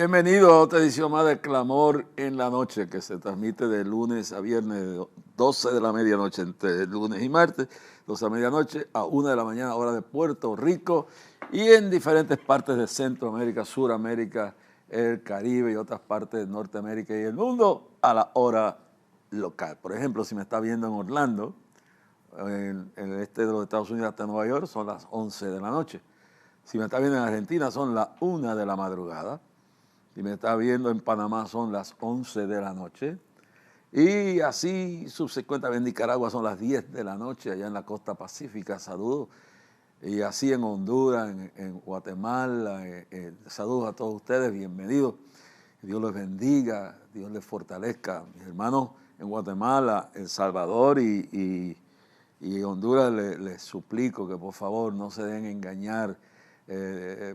Bienvenido a otra edición más de Clamor en la Noche, que se transmite de lunes a viernes, 12 de la medianoche, entre lunes y martes, 12 a medianoche, a 1 de la mañana, hora de Puerto Rico, y en diferentes partes de Centroamérica, Suramérica, el Caribe y otras partes de Norteamérica y el mundo, a la hora local. Por ejemplo, si me está viendo en Orlando, en el este de los Estados Unidos hasta Nueva York, son las 11 de la noche. Si me está viendo en Argentina, son las 1 de la madrugada. Si me está viendo en Panamá, son las 11 de la noche. Y así subsecuentemente en Nicaragua son las 10 de la noche, allá en la costa pacífica, saludos. Y así en Honduras, en Guatemala, saludos a todos ustedes, bienvenidos. Dios les bendiga, Dios les fortalezca. Mis hermanos en Guatemala, El Salvador y Honduras, les suplico que por favor no se den engañar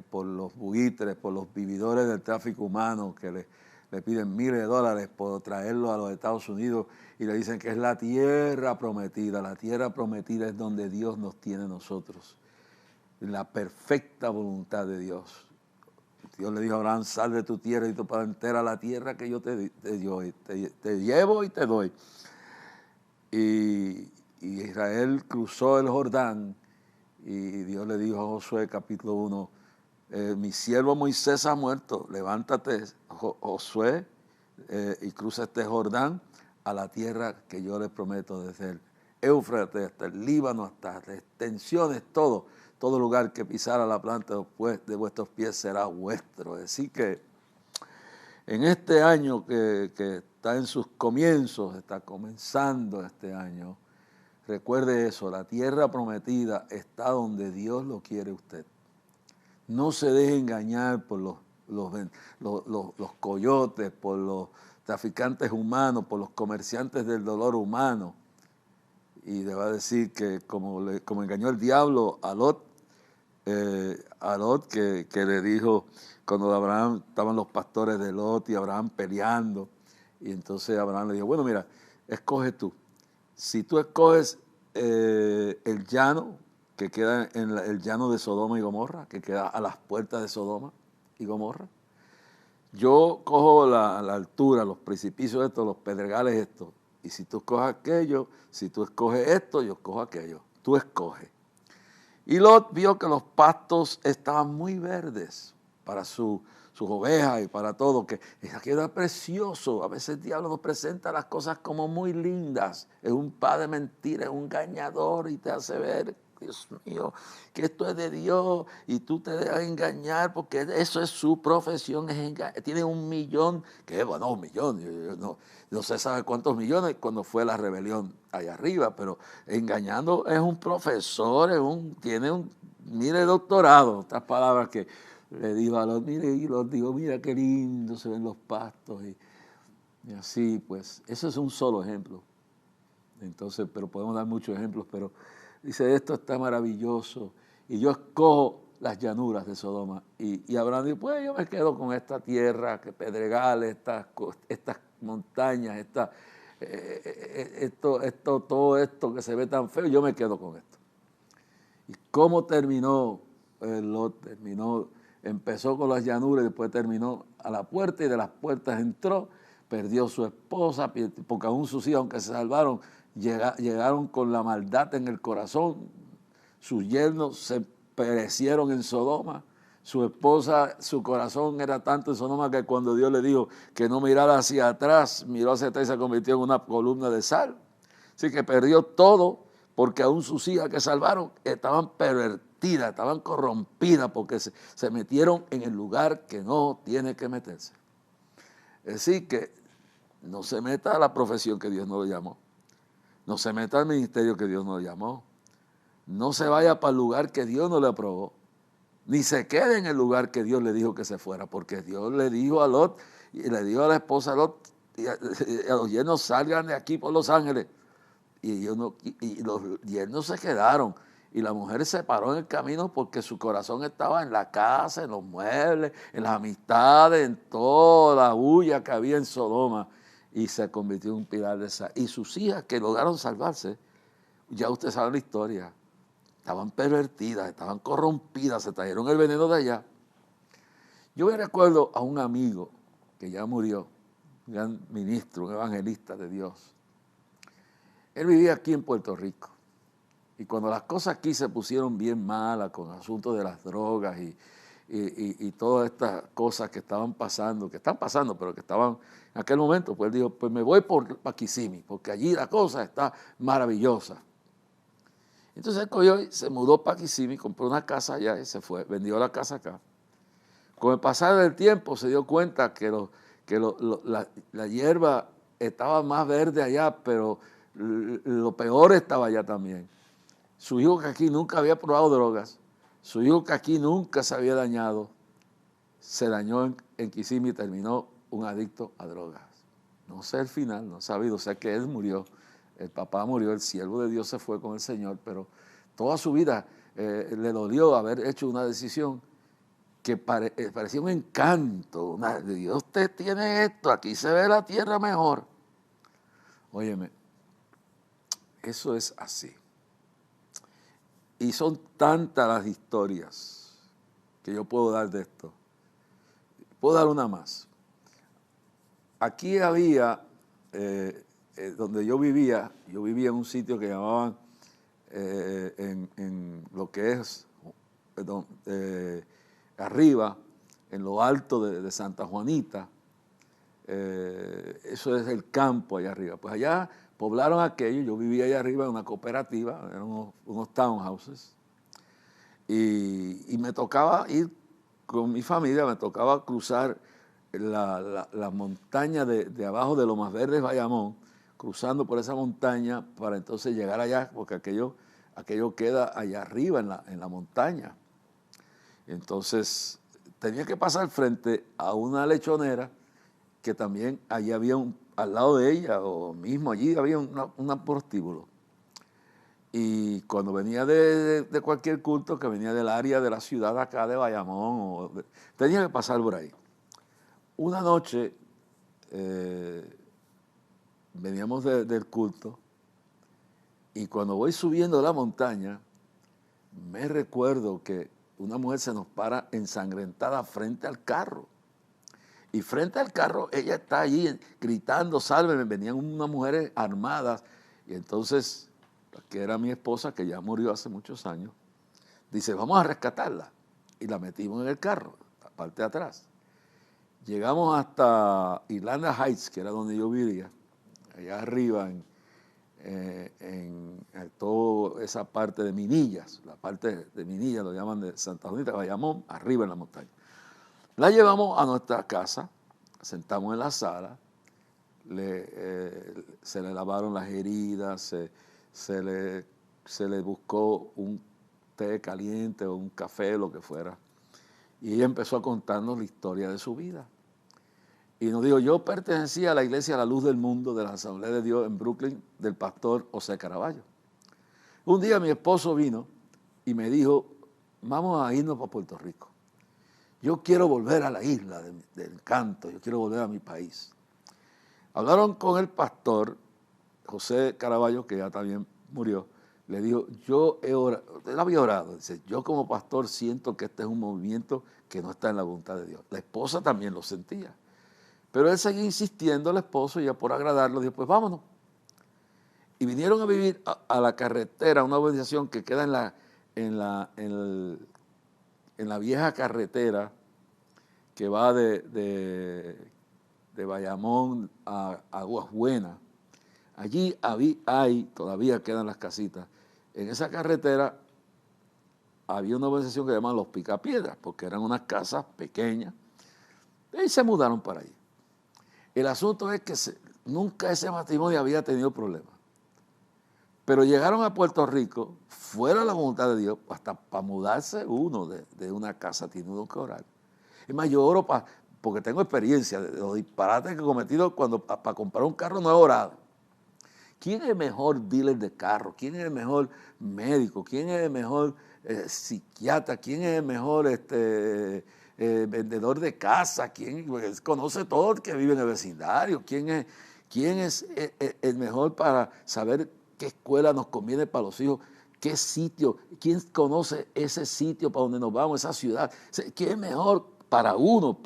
por los buitres, por los vividores del tráfico humano que le piden miles de dólares por traerlo a los Estados Unidos y le dicen que es la tierra prometida. La tierra prometida es donde Dios nos tiene nosotros, en la perfecta voluntad de Dios. Dios le dijo a Abraham, sal de tu tierra y tu parentela a la tierra que yo te llevo y te doy. Y Israel cruzó el Jordán y Dios le dijo a Josué capítulo 1, mi siervo Moisés ha muerto, levántate Josué y cruza este Jordán a la tierra que yo les prometo desde el Éufrates hasta el Líbano, hasta las extensiones, todo lugar que pisara la planta de vuestros pies será vuestro. Así que en este año que está en sus comienzos, está comenzando este año, recuerde eso, la tierra prometida está donde Dios lo quiere usted. No se deje engañar por los coyotes, por los traficantes humanos, por los comerciantes del dolor humano. Y le va a decir que como engañó el diablo a Lot, que le dijo, cuando Abraham, estaban los pastores de Lot y Abraham peleando, y entonces Abraham le dijo, bueno, mira, escoge tú. Si tú escoges el llano, que queda en el llano de Sodoma y Gomorra, que queda a las puertas de Sodoma y Gomorra, yo cojo la altura, los precipicios estos, los pedregales estos, y si tú escoges aquello, si tú escoges esto, yo escojo aquello. Tú escoges. Y Lot vio que los pastos estaban muy verdes para sus ovejas y para todo, que aquello era precioso. A veces el diablo nos presenta las cosas como muy lindas. Es un padre de mentira, es un engañador y te hace ver, Dios mío, que esto es de Dios y tú te dejas engañar porque eso es su profesión, tiene 1 millón, que bueno, 1 millón, no se sabe cuántos millones cuando fue la rebelión allá arriba, pero engañando es un profesor, mire, doctorado, estas palabras que le dijo a los, mire, y los digo, mira qué lindo se ven los pastos y así, pues, eso es un solo ejemplo. Entonces, pero podemos dar muchos ejemplos, pero dice, esto está maravilloso y yo escojo las llanuras de Sodoma. Y Abraham dijo, pues yo me quedo con esta tierra, que pedregales, estas montañas, todo esto que se ve tan feo, yo me quedo con esto. ¿Y cómo terminó? Lot empezó con las llanuras y después terminó a la puerta y de las puertas entró, perdió su esposa, porque aún sus hijos, aunque se salvaron, llegaron con la maldad en el corazón. Sus yernos se perecieron en Sodoma. Su esposa, su corazón era tanto en Sodoma que cuando Dios le dijo que no mirara hacia atrás, miró hacia atrás y se convirtió en una columna de sal. Así que perdió todo porque aún sus hijas que salvaron estaban pervertidas, estaban corrompidas porque se metieron en el lugar que no tiene que meterse. Es decir, que no se meta a la profesión que Dios no lo llamó. No se meta al ministerio que Dios no lo llamó. No se vaya para el lugar que Dios no le aprobó. Ni se quede en el lugar que Dios le dijo que se fuera. Porque Dios le dijo a Lot, y le dijo a la esposa de Lot, y a los yernos, salgan de aquí por Los Ángeles. Y los yernos se quedaron. Y la mujer se paró en el camino porque su corazón estaba en la casa, en los muebles, en las amistades, en toda la bulla que había en Sodoma. Y se convirtió en un pilar de sal. Y sus hijas que lograron salvarse, ya usted sabe la historia, estaban pervertidas, estaban corrompidas, se trajeron el veneno de allá. Yo me recuerdo a un amigo que ya murió, un gran ministro, un evangelista de Dios. Él vivía aquí en Puerto Rico. Y cuando las cosas aquí se pusieron bien malas con asuntos de las drogas y todas estas cosas que estaban pasando, que están pasando, pero que estaban en aquel momento, pues él dijo, pues me voy para Kissimmee, porque allí la cosa está maravillosa. Entonces él cogió y se mudó para Kissimmee, compró una casa allá y se fue, vendió la casa acá. Con el pasar del tiempo se dio cuenta que la hierba estaba más verde allá, pero lo peor estaba allá también. Su hijo que aquí nunca había probado drogas, su hijo que aquí nunca se había dañado, se dañó en Kissimmee y terminó un adicto a drogas. No sé el final, no he sabido, sé que él murió, el papá murió, el siervo de Dios se fue con el Señor, pero toda su vida le dolió haber hecho una decisión que parecía un encanto. Dios te tiene esto, aquí se ve la tierra mejor. Óyeme, eso es así. Y son tantas las historias que yo puedo dar de esto. Puedo dar una más. Aquí había, donde yo vivía en un sitio que llamaban, en lo que es, arriba, en lo alto de Santa Juanita, eso es el campo allá arriba. Pues allá poblaron aquello, yo vivía allá arriba en una cooperativa, eran unos townhouses, y me tocaba ir con mi familia, me tocaba cruzar la montaña de abajo de Lomas Verdes, Bayamón, cruzando por esa montaña para entonces llegar allá, porque aquello queda allá arriba en la montaña. Entonces tenía que pasar frente a una lechonera que también allí había al lado de ella, o mismo allí había un prostíbulo. Y cuando venía de cualquier culto, que venía del área de la ciudad acá de Bayamón, tenía que pasar por ahí. Una noche veníamos del culto y cuando voy subiendo la montaña, me recuerdo que una mujer se nos para ensangrentada frente al carro. Y frente al carro, ella está allí gritando, sálveme. Venían unas mujeres armadas. Y entonces, que era mi esposa, que ya murió hace muchos años, dice, vamos a rescatarla. Y la metimos en el carro, la parte de atrás. Llegamos hasta Irlanda Heights, que era donde yo vivía, allá arriba, en toda esa parte de Minillas, la parte de Minillas, lo llaman de Santa Juanita, Bayamón, arriba en la montaña. La llevamos a nuestra casa, sentamos en la sala, se le lavaron las heridas, se le buscó un té caliente o un café, lo que fuera. Y ella empezó a contarnos la historia de su vida. Y nos dijo, yo pertenecía a la iglesia La Luz del Mundo de la Asamblea de Dios en Brooklyn, del pastor José Caraballo. Un día mi esposo vino y me dijo, vamos a irnos para Puerto Rico. Yo quiero volver a la isla del encanto, yo quiero volver a mi país. Hablaron con el pastor José Caraballo, que ya también murió. Le dijo, yo he orado, él había orado, dice, yo como pastor siento que este es un movimiento que no está en la voluntad de Dios. La esposa también lo sentía. Pero él seguía insistiendo, el esposo, y ya por agradarlo, dijo, pues vámonos. Y vinieron a vivir a la carretera, una organización que queda en la vieja carretera que va de Bayamón a Aguas Buenas. Allí todavía quedan las casitas. En esa carretera había una organización que llamaban Los Picapiedras, porque eran unas casas pequeñas, y se mudaron para allí. El asunto es que nunca ese matrimonio había tenido problemas. Pero llegaron a Puerto Rico, fuera de la voluntad de Dios, hasta para mudarse uno de una casa tiene uno que orar. Es más, yo oro porque tengo experiencia de los disparates que he cometido cuando para comprar un carro no he orado. ¿Quién es el mejor dealer de carro? ¿Quién es el mejor médico? ¿Quién es el mejor psiquiatra? ¿Quién es el mejor vendedor de casa? ¿Quién conoce todo el que vive en el vecindario? ¿Quién es el mejor para saber qué escuela nos conviene para los hijos? ¿Qué sitio? ¿Quién conoce ese sitio para donde nos vamos, esa ciudad? ¿Quién es mejor para uno,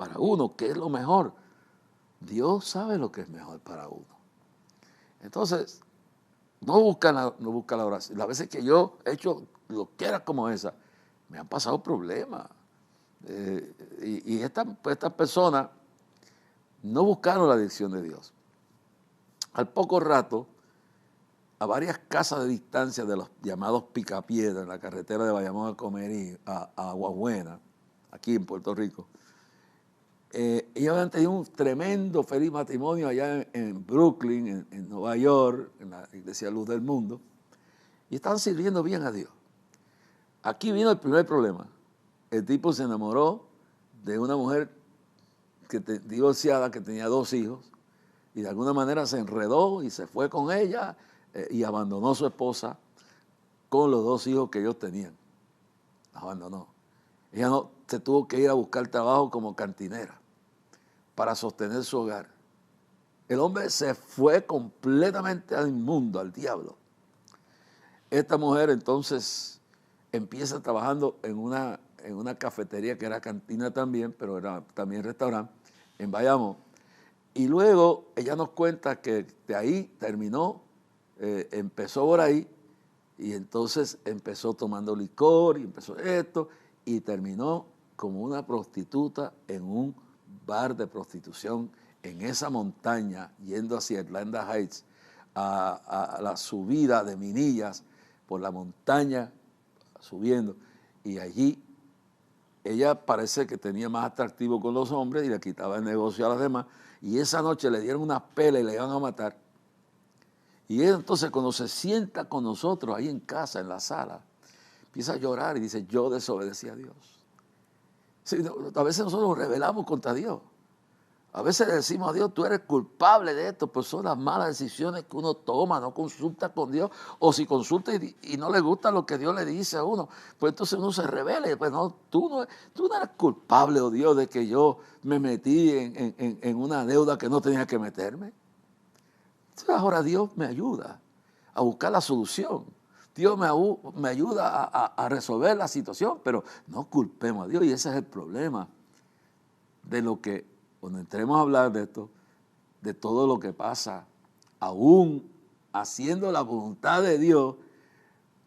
¿qué es lo mejor? Dios sabe lo que es mejor para uno. Entonces, no busca la oración. Las veces que yo he hecho lo que era como esa, me han pasado problemas. Y estas personas no buscaron la dirección de Dios. Al poco rato, a varias casas de distancia de los llamados Picapiedra, en la carretera de Bayamón a Comerí, a Aguabuena, aquí en Puerto Rico, ellos habían tenido un tremendo feliz matrimonio allá en Brooklyn, en Nueva York, en la Iglesia Luz del Mundo, y estaban sirviendo bien a Dios. Aquí vino el primer problema. El tipo se enamoró de una mujer divorciada que tenía 2 hijos, y de alguna manera se enredó y se fue con ella y abandonó a su esposa con los 2 hijos que ellos tenían. Abandonó. Ella no se tuvo que ir a buscar trabajo como cantinera para sostener su hogar. El hombre se fue completamente al inmundo, al diablo. Esta mujer entonces empieza trabajando en una cafetería que era cantina también, pero era también restaurante, en Bayamón. Y luego ella nos cuenta que de ahí terminó, empezó por ahí, y entonces empezó tomando licor, y empezó esto, y terminó como una prostituta en un bar de prostitución en esa montaña, yendo hacia Atlanta Heights, a la subida de Minillas, por la montaña, subiendo, y allí ella parece que tenía más atractivo con los hombres y le quitaba el negocio a las demás, y esa noche le dieron unas pelas y le iban a matar. Y ella entonces cuando se sienta con nosotros ahí en casa, en la sala, empieza a llorar y dice, yo desobedecí a Dios. Sí, a veces nosotros nos rebelamos contra Dios. A veces le decimos a Dios, tú eres culpable de esto, pues son las malas decisiones que uno toma, no consulta con Dios, o si consulta y no le gusta lo que Dios le dice a uno, pues entonces uno se rebela, y pues no, tú no eres culpable, oh Dios, de que yo me metí en una deuda que no tenía que meterme. Entonces ahora Dios me ayuda a buscar la solución. Dios me ayuda a resolver la situación, pero no culpemos a Dios, y ese es el problema de lo que, cuando entremos a hablar de esto, de todo lo que pasa, aún haciendo la voluntad de Dios,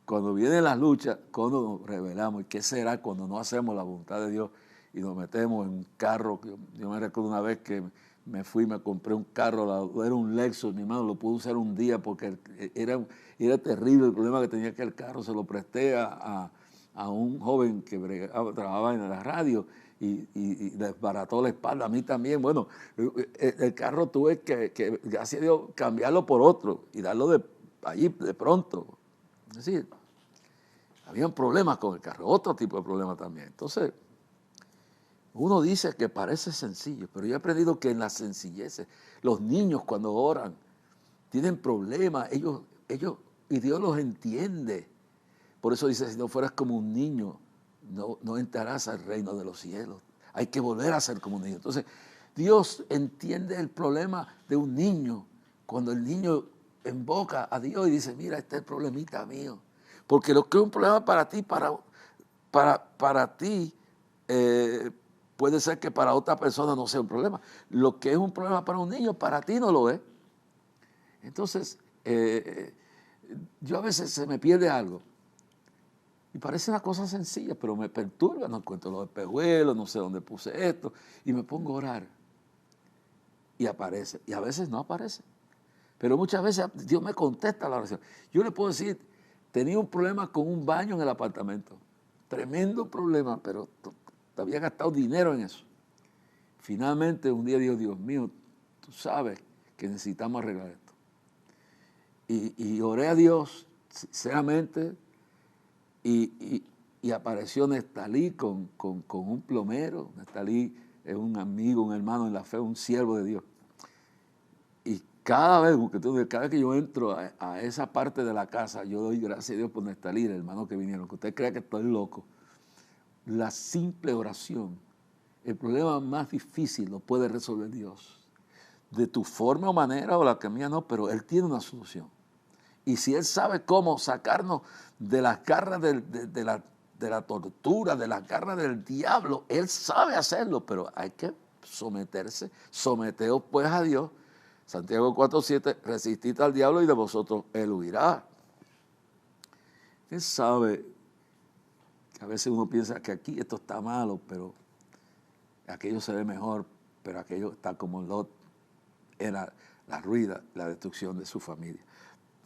cuando vienen las luchas, cuando nos rebelamos. ¿Y qué será cuando no hacemos la voluntad de Dios y nos metemos en un carro? Yo me recuerdo una vez que me compré un carro, era un Lexus, mi hermano, lo pude usar un día porque era terrible el problema que tenía, que el carro se lo presté a un joven que trabajaba en la radio, y desbarató la espalda, a mí también. Bueno, el carro tuve que, gracias a Dios, cambiarlo por otro y darlo de allí de pronto. Es decir, habían problemas con el carro, otro tipo de problemas también. Entonces, uno dice que parece sencillo, pero yo he aprendido que en la sencillez, los niños cuando oran tienen problemas, ellos y Dios los entiende. Por eso dice, si no fueras como un niño, no entrarás al reino de los cielos. Hay que volver a ser como un niño. Entonces, Dios entiende el problema de un niño cuando el niño invoca a Dios y dice, mira, este es el problemita mío. Porque lo que es un problema para ti, para ti, puede ser que para otra persona no sea un problema. Lo que es un problema para un niño, para ti no lo es. Entonces, yo a veces se me pierde algo. Y parece una cosa sencilla, pero me perturba, no encuentro los espejuelos, no sé dónde puse esto, y me pongo a orar. Y aparece, y a veces no aparece. Pero muchas veces Dios me contesta la oración. Yo le puedo decir, tenía un problema con un baño en el apartamento, tremendo problema, pero había gastado dinero en eso. Finalmente un día dijo, Dios mío, tú sabes que necesitamos arreglar esto. Y oré a Dios, sinceramente, y apareció Nestalí con un plomero. Nestalí es un amigo, un hermano en la fe, un siervo de Dios. Y cada vez que yo entro a esa parte de la casa, yo doy gracias a Dios por Nestalí, el hermano que vinieron. Que usted crea que estoy loco. La simple oración, el problema más difícil lo puede resolver Dios. De tu forma o manera, o la que mía no, pero Él tiene una solución. Y si Él sabe cómo sacarnos de las garras de la de la tortura, de las garras del diablo. Él sabe hacerlo, pero hay que someterse. Someteos pues a Dios. Santiago 4:7, resistid al diablo y de vosotros él huirá. Él sabe que a veces uno piensa que aquí esto está malo, pero aquello se ve mejor, pero aquello está como Lot, era la ruina, la destrucción de su familia.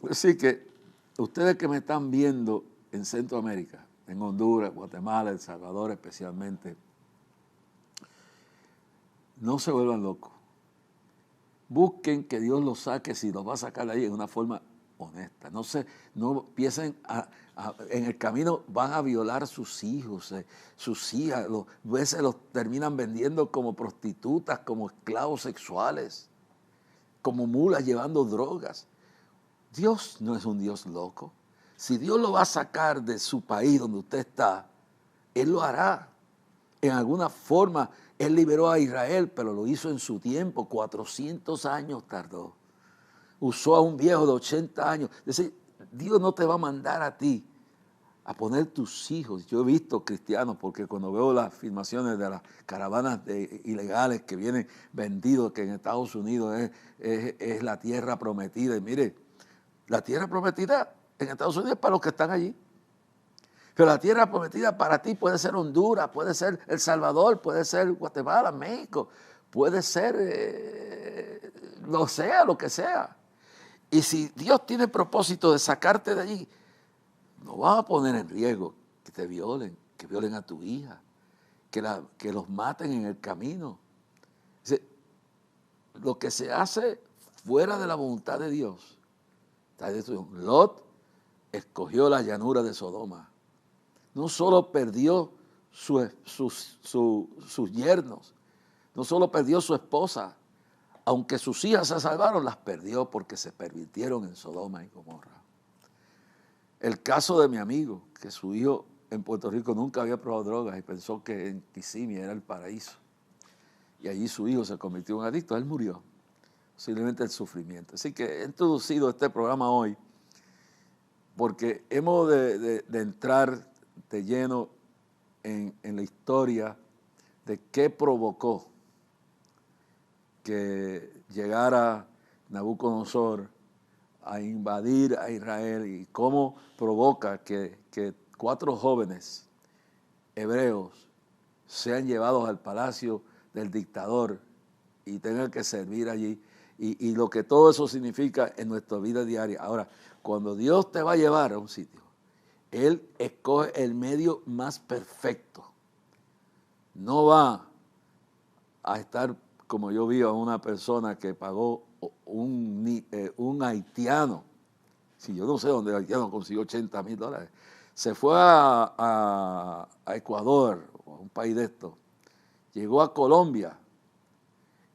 Así que ustedes que me están viendo en Centroamérica, en Honduras, Guatemala, El Salvador especialmente, no se vuelvan locos. Busquen que Dios los saque, si los va a sacar de ahí, en una forma honesta. No piensen en el camino van a violar sus hijos, sus hijas, a veces los terminan vendiendo como prostitutas, como esclavos sexuales, como mulas llevando drogas. Dios no es un Dios loco. Si Dios lo va a sacar de su país donde usted está, Él lo hará. En alguna forma, Él liberó a Israel, pero lo hizo en su tiempo, 400 años tardó. Usó a un viejo de 80 años. Es decir, Dios no te va a mandar a ti a poner tus hijos. Yo he visto cristianos, porque cuando veo las filmaciones de las caravanas ilegales que vienen vendidos, que en Estados Unidos es la tierra prometida. Y mire, la tierra prometida en Estados Unidos es para los que están allí. Pero la tierra prometida para ti puede ser Honduras, puede ser El Salvador, puede ser Guatemala, México, puede ser lo que sea. Y si Dios tiene propósito de sacarte de allí, no vas a poner en riesgo que te violen, que violen a tu hija, que los maten en el camino. Lo que se hace fuera de la voluntad de Dios está destruido. Lot escogió la llanura de Sodoma. No solo perdió sus yernos, no solo perdió su esposa, aunque sus hijas se salvaron, las perdió porque se pervirtieron en Sodoma y Gomorra. El caso de mi amigo, que su hijo en Puerto Rico nunca había probado drogas y pensó que en Kissimmee era el paraíso. Y allí su hijo se convirtió en adicto, él murió, posiblemente el sufrimiento. Así que he introducido este programa hoy porque hemos de entrar de lleno en la historia de qué provocó que llegara Nabucodonosor a invadir a Israel y cómo provoca que 4 jóvenes hebreos sean llevados al palacio del dictador y tengan que servir allí y lo que todo eso significa en nuestra vida diaria. Ahora, cuando Dios te va a llevar a un sitio, Él escoge el medio más perfecto. No va a estar como yo vi a una persona que pagó un haitiano. Si yo no sé dónde el haitiano consiguió $80,000. Se fue a Ecuador, un país de estos. Llegó a Colombia.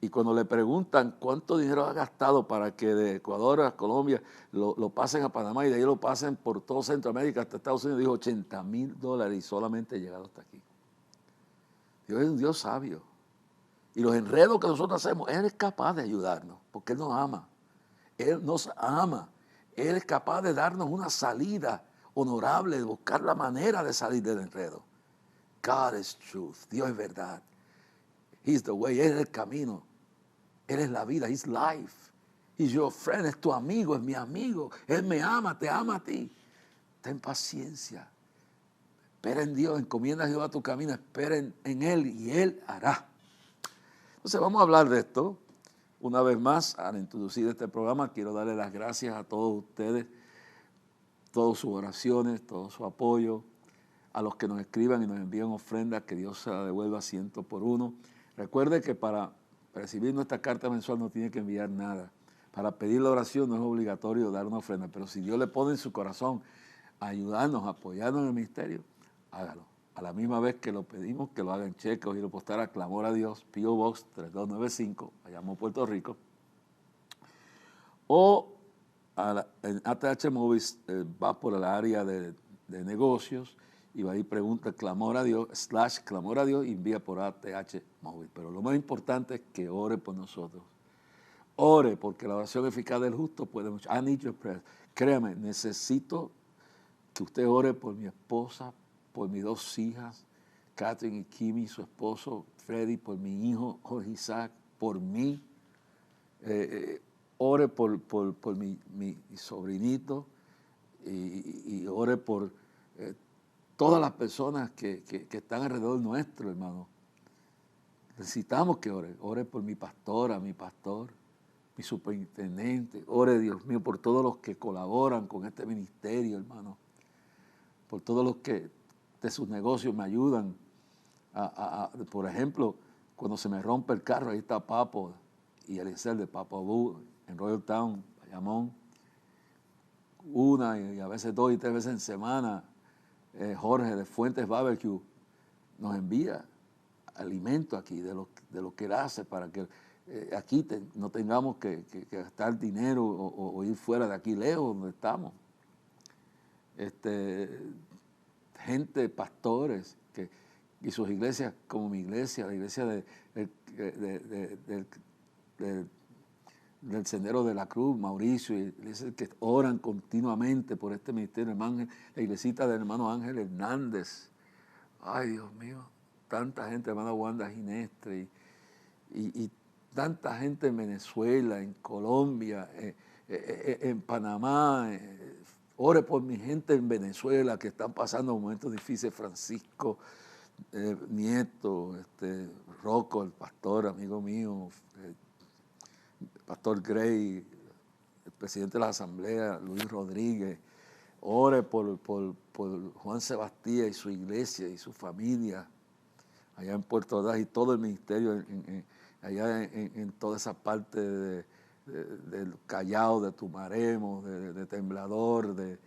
Y cuando le preguntan cuánto dinero ha gastado para que de Ecuador a Colombia lo pasen a Panamá y de ahí lo pasen por todo Centroamérica hasta Estados Unidos, dijo $80,000 y solamente llegado hasta aquí. Dios es un Dios sabio. Y los enredos que nosotros hacemos, Él es capaz de ayudarnos, porque Él nos ama. Él nos ama. Él es capaz de darnos una salida honorable, de buscar la manera de salir del enredo. God is truth. Dios es verdad. He's the way. Él es el camino. Él es la vida. He's life. He's your friend. Es tu amigo, es mi amigo. Él me ama, te ama a ti. Ten paciencia. Espera en Dios, encomienda a Jehová tu camino, espera en Él y Él hará. Entonces vamos a hablar de esto. Una vez más, al introducir este programa, quiero darle las gracias a todos ustedes, todas sus oraciones, todo su apoyo, a los que nos escriban y nos envían ofrendas, que Dios se la devuelva 100 por 1. Recuerde que para recibir nuestra carta mensual no tiene que enviar nada. Para pedir la oración no es obligatorio dar una ofrenda, pero si Dios le pone en su corazón a ayudarnos, a apoyarnos en el ministerio, hágalo. A la misma vez que lo pedimos, que lo haga en cheque o giro postal a Clamor a Dios, P.O. Box 3295, Bayamón, Puerto Rico. O en ATH Móviles va por el área de negocios y va ahí pregunta Clamor a Dios, /Clamor a Dios y envía por ATH Móvil. Pero lo más importante es que ore por nosotros. Ore, porque la oración eficaz del justo puede mucho. I need your prayer. Créame, necesito que usted ore por mi esposa, por mis 2 hijas, Catherine y Kimi, su esposo, Freddy, por mi hijo, Jorge Isaac, por mí. Ore por mi sobrinito y ore por todas las personas que están alrededor nuestro, hermano. Necesitamos que ore por mi pastora, mi pastor, mi superintendente. Ore, Dios mío, por todos los que colaboran con este ministerio, hermano. Por todos los que de sus negocios me ayudan. Por ejemplo, cuando se me rompe el carro, ahí está Papo y Eliezer de Papo Abu en Royal Town, Bayamón. Una y a veces 2 y 3 veces en semana, Jorge de Fuentes Barbecue nos envía alimento aquí de lo que él hace para que aquí no tengamos que gastar dinero o ir fuera de aquí lejos donde estamos. Gente, pastores y sus iglesias como mi iglesia, la iglesia del Sendero de la Cruz, Mauricio, y iglesias que oran continuamente por este ministerio, hermano, la iglesita del hermano Ángel Hernández. Ay, Dios mío, tanta gente, hermana Wanda Ginestre, y tanta gente en Venezuela, en Colombia, en Panamá. Ore por mi gente en Venezuela que están pasando momentos difíciles. Francisco Nieto, Rocco, el pastor, amigo mío, pastor Gray, el presidente de la Asamblea, Luis Rodríguez. Ore por Juan Sebastián y su iglesia y su familia allá en Puerto Ordaz y todo el ministerio allá en toda esa parte del Callao, de Tumaremo, de Temblador, de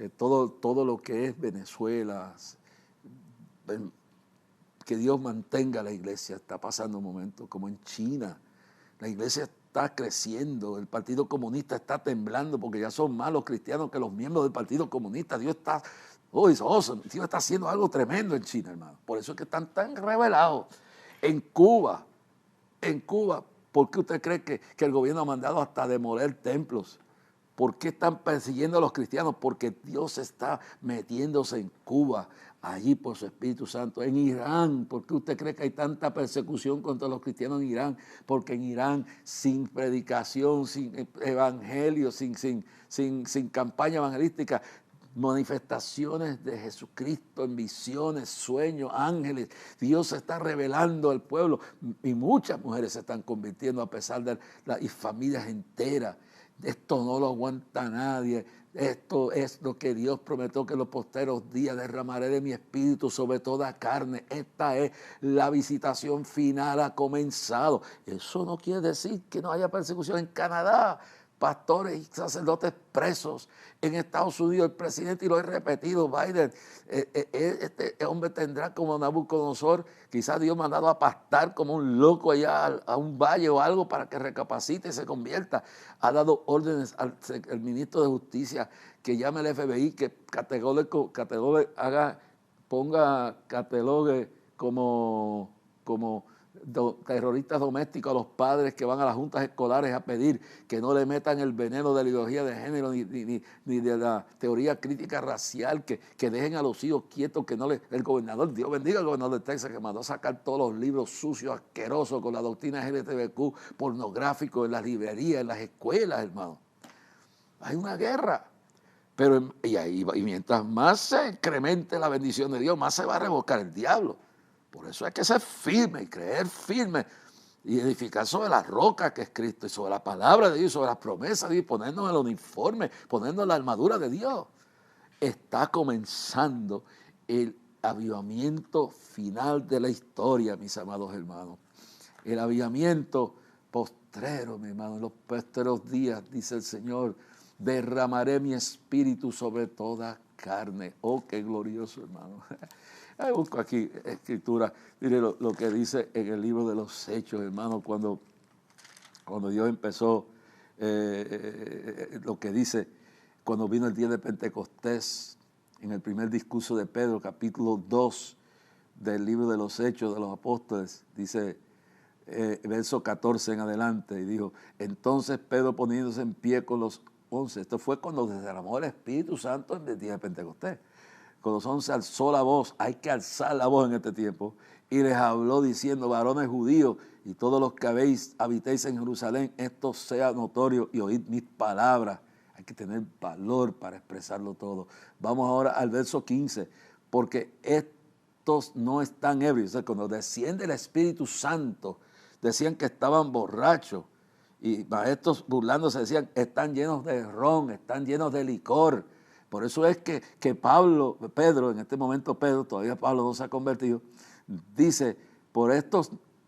todo lo que es Venezuela. Que Dios mantenga la iglesia. Está pasando un momento como en China. La iglesia está creciendo, el Partido Comunista está temblando porque ya son más los cristianos que los miembros del Partido Comunista. Dios está, Dios está haciendo algo tremendo en China, hermano. Por eso es que están tan revelados. En Cuba, ¿por qué usted cree que el gobierno ha mandado hasta demoler templos? ¿Por qué están persiguiendo a los cristianos? Porque Dios está metiéndose en Cuba, allí por su Espíritu Santo. En Irán, ¿por qué usted cree que hay tanta persecución contra los cristianos en Irán? Porque en Irán, sin predicación, sin evangelio, sin campaña evangelística, manifestaciones de Jesucristo en visiones, sueños, ángeles. Dios se está revelando al pueblo y muchas mujeres se están convirtiendo a pesar de y familias enteras. Esto no lo aguanta nadie. Esto es lo que Dios prometió, que en los posteros días derramaré de mi espíritu sobre toda carne. Esta es la visitación final, ha comenzado. Eso no quiere decir que no haya persecución en Canadá. Pastores y sacerdotes presos en Estados Unidos, el presidente, y lo he repetido, Biden, este hombre tendrá como Nabucodonosor, quizás Dios me ha dado a pastar como un loco allá a un valle o algo para que recapacite y se convierta. Ha dado órdenes al ministro de Justicia que llame al FBI, que catalogue como terroristas domésticos a los padres que van a las juntas escolares a pedir que no le metan el veneno de la ideología de género ni de la teoría crítica racial, que dejen a los hijos quietos, que no le... El gobernador, Dios bendiga al gobernador de Texas, que mandó a sacar todos los libros sucios, asquerosos, con la doctrina LGTBQ, pornográficos en las librerías, en las escuelas, hermano. Hay una guerra. Pero y mientras más se incremente la bendición de Dios, más se va a revocar el diablo. Por eso hay que ser firme y creer firme y edificar sobre la roca que es Cristo y sobre la palabra de Dios, sobre las promesas de Dios, ponernos el uniforme, ponernos la armadura de Dios. Está comenzando el avivamiento final de la historia, mis amados hermanos. El avivamiento postrero, mi hermano, en los postreros días, dice el Señor, derramaré mi espíritu sobre toda carne. Oh, qué glorioso, hermano. Busco aquí escritura, mire lo que dice en el libro de los Hechos, hermano, cuando Dios empezó, lo que dice, cuando vino el día de Pentecostés, en el primer discurso de Pedro, capítulo 2 del libro de los Hechos de los Apóstoles, dice, verso 14 en adelante, y dijo, entonces Pedro poniéndose en pie con los 11, esto fue cuando derramó el Espíritu Santo en el día de Pentecostés. cuando son se alzó la voz, hay que alzar la voz en este tiempo, y les habló diciendo, varones judíos y todos los que habitéis en Jerusalén, esto sea notorio y oíd mis palabras. Hay que tener valor para expresarlo todo. Vamos ahora al verso 15, porque estos no están ebrios. O sea, cuando desciende el Espíritu Santo, decían que estaban borrachos, y maestros burlándose decían, están llenos de ron, están llenos de licor. Por eso es que Pedro, en este momento Pedro, todavía Pablo no se ha convertido, dice,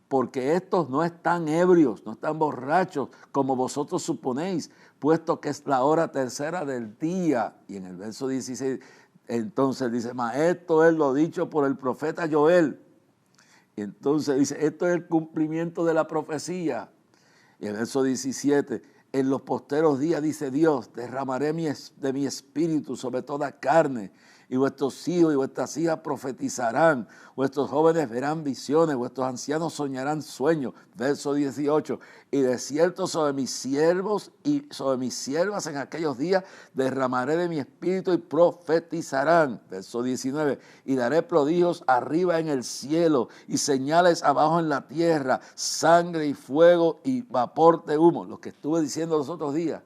porque estos no están ebrios, no están borrachos, como vosotros suponéis, puesto que es la hora tercera del día. Y en el verso 16, entonces dice, mas esto es lo dicho por el profeta Joel. Y entonces dice, esto es el cumplimiento de la profecía. Y el verso 17, en los posteros días, dice Dios, derramaré de mi espíritu sobre toda carne, y vuestros hijos y vuestras hijas profetizarán, vuestros jóvenes verán visiones, vuestros ancianos soñarán sueños. Verso 18, y de cierto sobre mis siervos y sobre mis siervas en aquellos días derramaré de mi espíritu y profetizarán. Verso 19, y daré prodigios arriba en el cielo y señales abajo en la tierra, sangre y fuego y vapor de humo. Lo que estuve diciendo los otros días.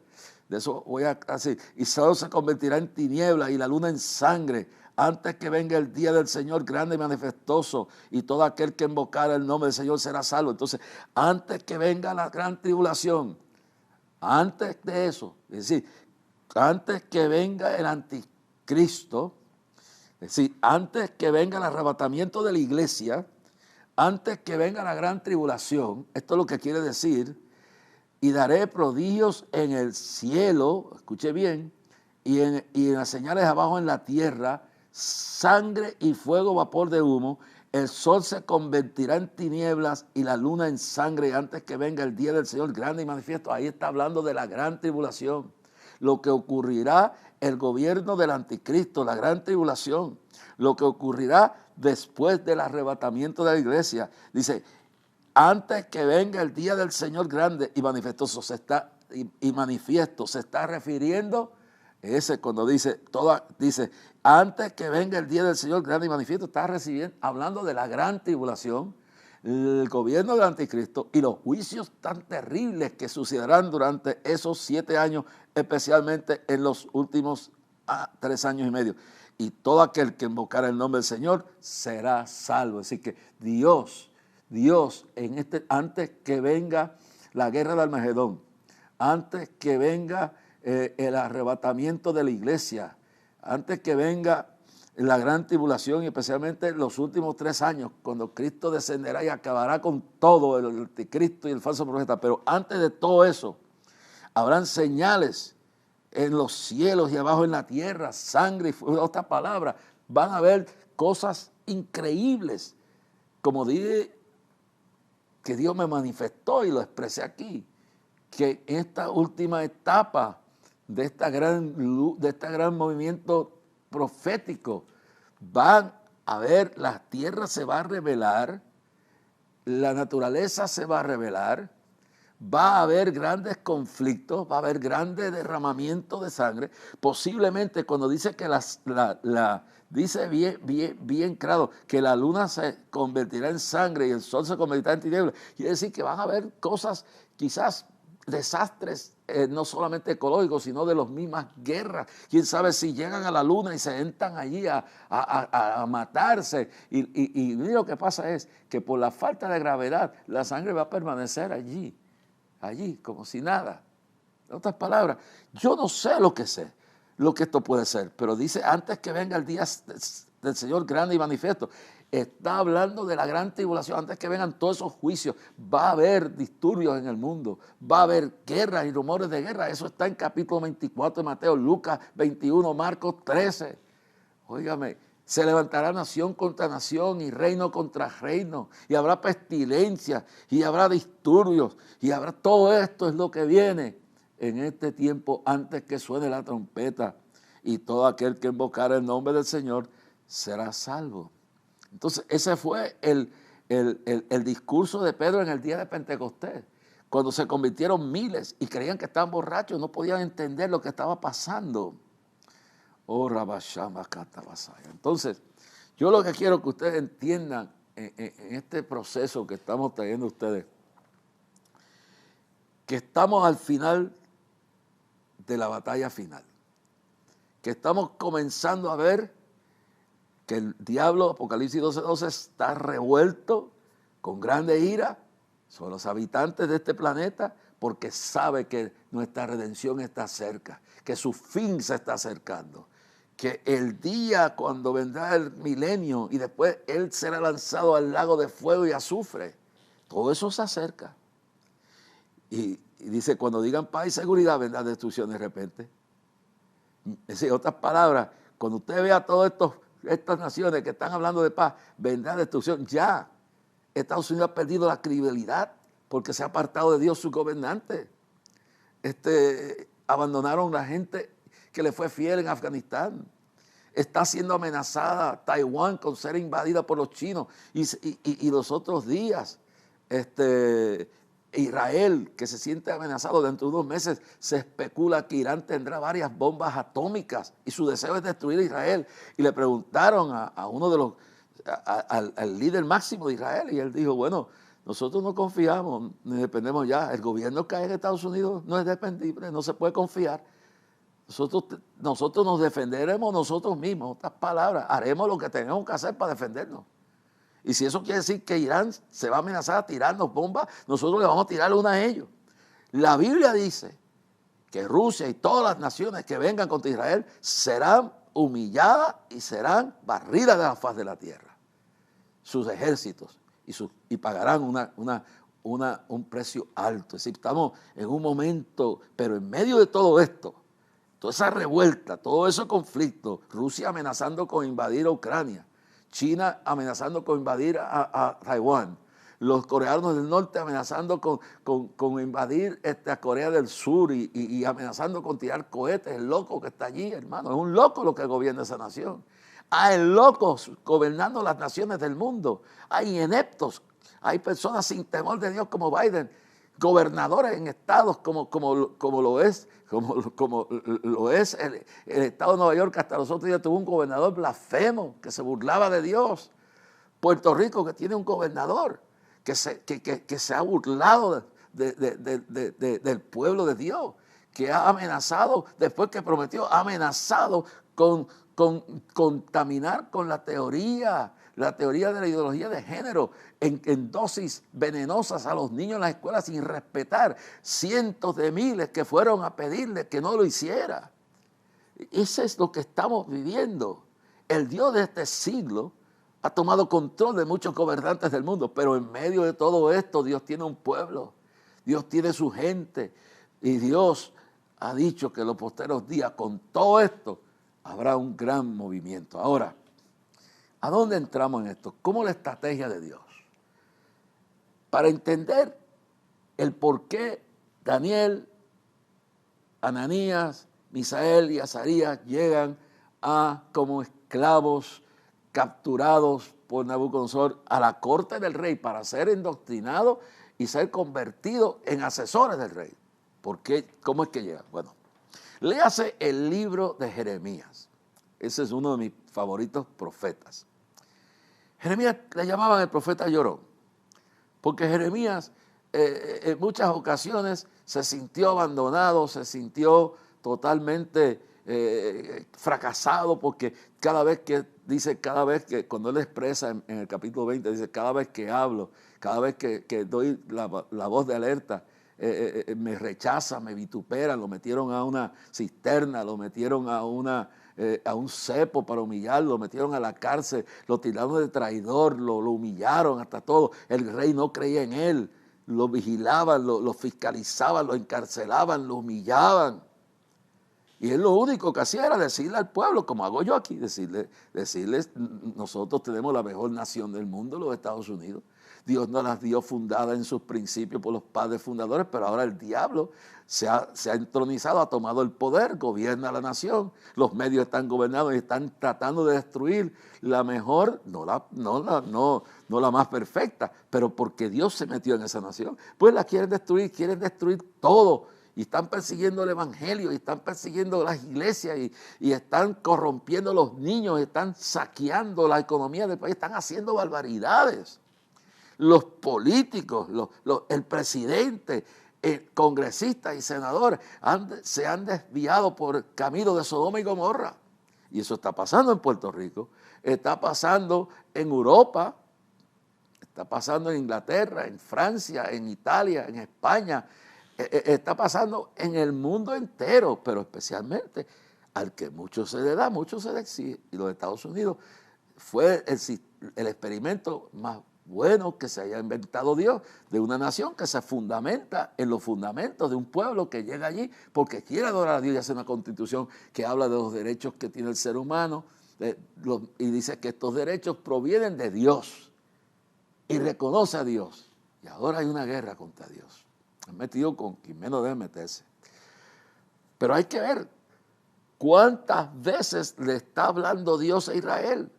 De eso voy a decir. Y Saúl se convertirá en tiniebla y la luna en sangre, antes que venga el día del Señor grande y manifestoso, y todo aquel que invocara el nombre del Señor será salvo. Entonces, antes que venga la gran tribulación, antes de eso, es decir, antes que venga el anticristo, es decir, antes que venga el arrebatamiento de la iglesia, antes que venga la gran tribulación, esto es lo que quiere decir, y daré prodigios en el cielo, escuche bien, y en las señales abajo en la tierra, sangre y fuego, vapor de humo. El sol se convertirá en tinieblas y la luna en sangre antes que venga el día del Señor grande y manifiesto. Ahí está hablando de la gran tribulación. Lo que ocurrirá, el gobierno del anticristo, la gran tribulación. Lo que ocurrirá después del arrebatamiento de la iglesia. Dice, antes que venga el día del Señor grande y manifiestoso, manifiesto, se está refiriendo, cuando dice, antes que venga el día del Señor grande y manifiesto, está hablando de la gran tribulación, el gobierno del anticristo y los juicios tan terribles que sucederán durante esos 7 años, especialmente en los últimos 3 años y medio. Y todo aquel que invocara el nombre del Señor será salvo. Así que Dios, antes que venga la guerra de Armagedón, antes que venga el arrebatamiento de la iglesia, antes que venga la gran tribulación y especialmente los últimos 3 años, cuando Cristo descenderá y acabará con todo el anticristo y el falso profeta, pero antes de todo eso, habrán señales en los cielos y abajo en la tierra, sangre y fuego. Otra palabra, van a haber cosas increíbles, como dije, que Dios me manifestó y lo expresé aquí, que en esta última etapa de este gran movimiento profético, van a ver, la tierra se va a revelar, la naturaleza se va a revelar, va a haber grandes conflictos, va a haber grandes derramamientos de sangre. Posiblemente cuando dice que dice bien claro que la luna se convertirá en sangre y el sol se convertirá en tinieblas, quiere decir que van a haber cosas, quizás desastres, no solamente ecológicos, sino de las mismas guerras. Quién sabe si llegan a la luna y se entran allí a matarse. Y lo que pasa es que por la falta de gravedad, la sangre va a permanecer allí, como si nada. En otras palabras, yo no sé lo que esto puede ser, pero dice antes que venga el día del Señor grande y manifiesto. Está hablando de la gran tribulación, antes que vengan todos esos juicios. Va a haber disturbios en el mundo, va a haber guerras y rumores de guerra. Eso está en capítulo 24 de Mateo, Lucas 21, Marcos 13. Óigame, se levantará nación contra nación y reino contra reino, y habrá pestilencia, y habrá disturbios, y habrá todo esto es lo que viene en este tiempo antes que suene la trompeta, y todo aquel que invocara el nombre del Señor será salvo. Entonces, ese fue el discurso de Pedro en el día de Pentecostés, cuando se convirtieron miles y creían que estaban borrachos, no podían entender lo que estaba pasando. Oh, Rabashama Katabasaya. Entonces, yo lo que quiero que ustedes entiendan en este proceso que estamos trayendo ustedes, que estamos al final de la batalla final, que estamos comenzando a ver que el diablo, Apocalipsis 12:12, está revuelto con grande ira sobre los habitantes de este planeta, porque sabe que nuestra redención está cerca, que su fin se está acercando, que el día cuando vendrá el milenio y después él será lanzado al lago de fuego y azufre, todo eso se acerca. Y dice, cuando digan paz y seguridad, vendrá destrucción de repente. Es decir, en otras palabras, cuando usted vea todas estas naciones que están hablando de paz, vendrá destrucción. Ya Estados Unidos ha perdido la credibilidad porque se ha apartado de Dios su gobernante. Abandonaron la gente que le fue fiel en Afganistán. Está siendo amenazada Taiwán con ser invadida por los chinos. Y los otros días, Israel, que se siente amenazado, dentro de unos meses se especula que Irán tendrá varias bombas atómicas y su deseo es destruir a Israel. Y le preguntaron a uno de los, al líder máximo de Israel, y él dijo, bueno, nosotros no confiamos, ni dependemos ya. El gobierno que hay en Estados Unidos no es dependible, no se puede confiar. Nosotros nos defenderemos nosotros mismos. En otras palabras, haremos lo que tengamos que hacer para defendernos. Y si eso quiere decir que Irán se va a amenazar a tirarnos bombas, nosotros le vamos a tirar una a ellos. La Biblia dice que Rusia y todas las naciones que vengan contra Israel serán humilladas y serán barridas de la faz de la tierra. Sus ejércitos y pagarán un precio alto. Es decir, estamos en un momento, pero en medio de todo esto, toda esa revuelta, todo ese conflicto, Rusia amenazando con invadir a Ucrania, China amenazando con invadir a Taiwán, los coreanos del norte amenazando con invadir a Corea del Sur y amenazando con tirar cohetes. El loco que está allí, hermano, es un loco lo que gobierna esa nación. Hay locos gobernando las naciones del mundo, hay ineptos, hay personas sin temor de Dios como Biden, gobernadores en estados como lo es el estado de Nueva York. Hasta los otros días tuvo un gobernador blasfemo que se burlaba de Dios. Puerto Rico, que tiene un gobernador que se ha burlado del pueblo de Dios, que ha amenazado, después que prometió, ha amenazado con contaminar con la teoría de la ideología de género en dosis venenosas a los niños en las escuelas, sin respetar cientos de miles que fueron a pedirle que no lo hiciera. Eso es lo que estamos viviendo. El Dios de este siglo ha tomado control de muchos gobernantes del mundo, pero en medio de todo esto Dios tiene un pueblo, Dios tiene su gente, y Dios ha dicho que en los posteros días, con todo esto, habrá un gran movimiento. Ahora, ¿a dónde entramos en esto? ¿Cómo la estrategia de Dios? Para entender el por qué Daniel, Ananías, Misael y Azarías llegan como esclavos capturados por Nabucodonosor a la corte del rey para ser indoctrinados y ser convertidos en asesores del rey. ¿Por qué? ¿Cómo es que llegan? Bueno, léase el libro de Jeremías. Ese es uno de mis favoritos profetas. Jeremías le llamaban el profeta llorón, porque Jeremías en muchas ocasiones se sintió abandonado, se sintió totalmente fracasado, porque cada vez que, cuando él expresa en el capítulo 20, dice, cada vez que hablo, cada vez que doy la voz de alerta, me rechazan, me vituperan, lo metieron a una cisterna, lo metieron a un cepo para humillarlo, lo metieron a la cárcel, lo tiraron de traidor, lo humillaron hasta todo. El rey no creía en él, lo vigilaban, lo fiscalizaban, lo encarcelaban, lo humillaban. Y él lo único que hacía era decirle al pueblo, como hago yo aquí, decirles, nosotros tenemos la mejor nación del mundo, los Estados Unidos. Dios nos las dio fundadas en sus principios por los padres fundadores, pero ahora el diablo se ha entronizado, ha tomado el poder, gobierna la nación. Los medios están gobernados y están tratando de destruir la mejor, no la más perfecta, pero porque Dios se metió en esa nación. Pues la quieren destruir todo. y están persiguiendo el evangelio, y están persiguiendo las iglesias, y están corrompiendo a los niños, están saqueando la economía del país, están haciendo barbaridades. Los políticos, el presidente, congresistas y senadores se han desviado por el camino de Sodoma y Gomorra. Y eso está pasando en Puerto Rico, está pasando en Europa, está pasando en Inglaterra, en Francia, en Italia, en España, está pasando en el mundo entero, pero especialmente al que mucho se le da, mucho se le exige. Y los Estados Unidos fue el experimento más bueno que se haya inventado Dios, de una nación que se fundamenta en los fundamentos de un pueblo que llega allí porque quiere adorar a Dios y hace una constitución que habla de los derechos que tiene el ser humano y dice que estos derechos provienen de Dios y reconoce a Dios. Y ahora hay una guerra contra Dios. Han metido con quien menos debe meterse. Pero hay que ver cuántas veces le está hablando Dios a Israel.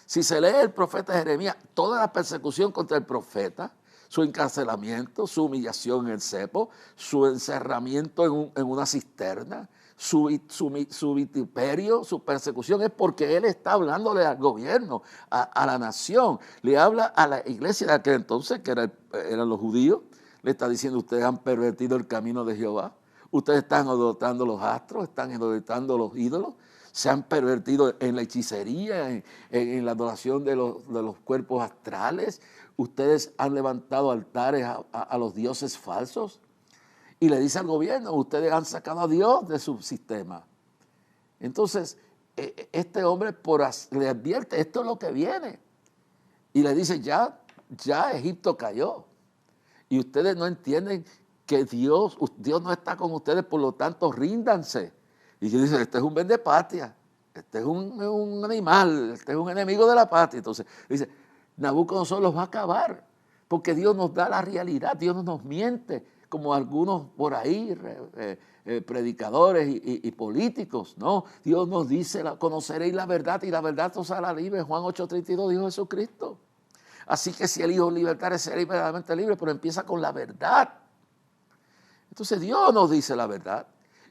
Si se lee el profeta Jeremías, toda la persecución contra el profeta, su encarcelamiento, su humillación en el cepo, su encerramiento en una cisterna, su vituperio, su persecución, es porque él está hablándole al gobierno, a la nación. Le habla a la iglesia de aquel entonces, que eran los judíos. Le está diciendo: ustedes han pervertido el camino de Jehová. Ustedes están adorando los astros, están adorando los ídolos. Se han pervertido en la hechicería, en la adoración de los cuerpos astrales. Ustedes han levantado altares a los dioses falsos. Y le dice al gobierno: ustedes han sacado a Dios de su sistema. Entonces, este hombre le advierte: esto es lo que viene. Y le dice: ya Egipto cayó. Y ustedes no entienden que Dios no está con ustedes, por lo tanto, ríndanse. Y dice: este es un vendepatria, este es un animal, este es un enemigo de la patria. Entonces dice: Nabucodonosor los va a acabar, porque Dios nos da la realidad, Dios no nos miente, como algunos por ahí, predicadores y políticos, ¿no? Dios nos dice: conoceréis la verdad y la verdad os hará libre. Juan 8:32 dijo Jesucristo. Así que si el Hijo libertare, seréis verdaderamente libres, pero empieza con la verdad. Entonces Dios nos dice la verdad.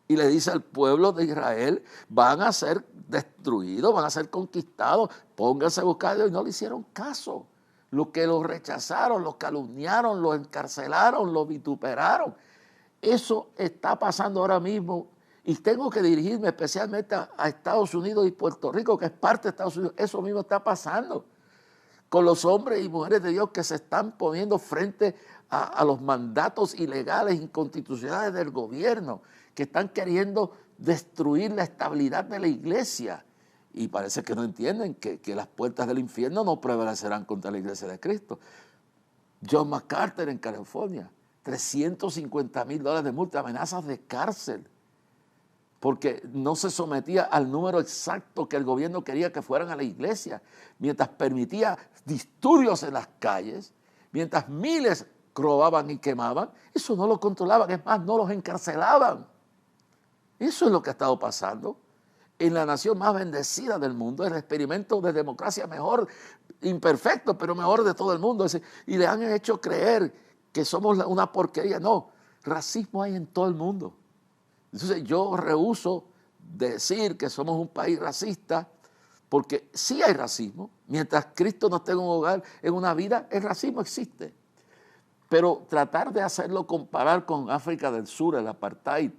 Y le dice al pueblo de Israel: van a ser destruidos, van a ser conquistados, pónganse a buscar a Dios. Y no le hicieron caso. Los que los rechazaron, los calumniaron, los encarcelaron, los vituperaron. Eso está pasando ahora mismo. Y tengo que dirigirme especialmente a Estados Unidos y Puerto Rico, que es parte de Estados Unidos. Eso mismo está pasando con los hombres y mujeres de Dios que se están poniendo frente a los mandatos ilegales, inconstitucionales del gobierno, que están queriendo destruir la estabilidad de la iglesia. Y parece que no entienden que las puertas del infierno no prevalecerán contra la iglesia de Cristo. John MacArthur en California, $350,000 de multa, amenazas de cárcel, porque no se sometía al número exacto que el gobierno quería que fueran a la iglesia, mientras permitía disturbios en las calles, mientras miles robaban y quemaban. Eso no lo controlaban, es más, no los encarcelaban. Eso es lo que ha estado pasando en la nación más bendecida del mundo, el experimento de democracia mejor, imperfecto, pero mejor de todo el mundo. Y le han hecho creer que somos una porquería. No, racismo hay en todo el mundo. Entonces yo rehúso decir que somos un país racista, porque sí hay racismo. Mientras Cristo no esté en un hogar, en una vida, el racismo existe. Pero tratar de hacerlo comparar con África del Sur, el apartheid,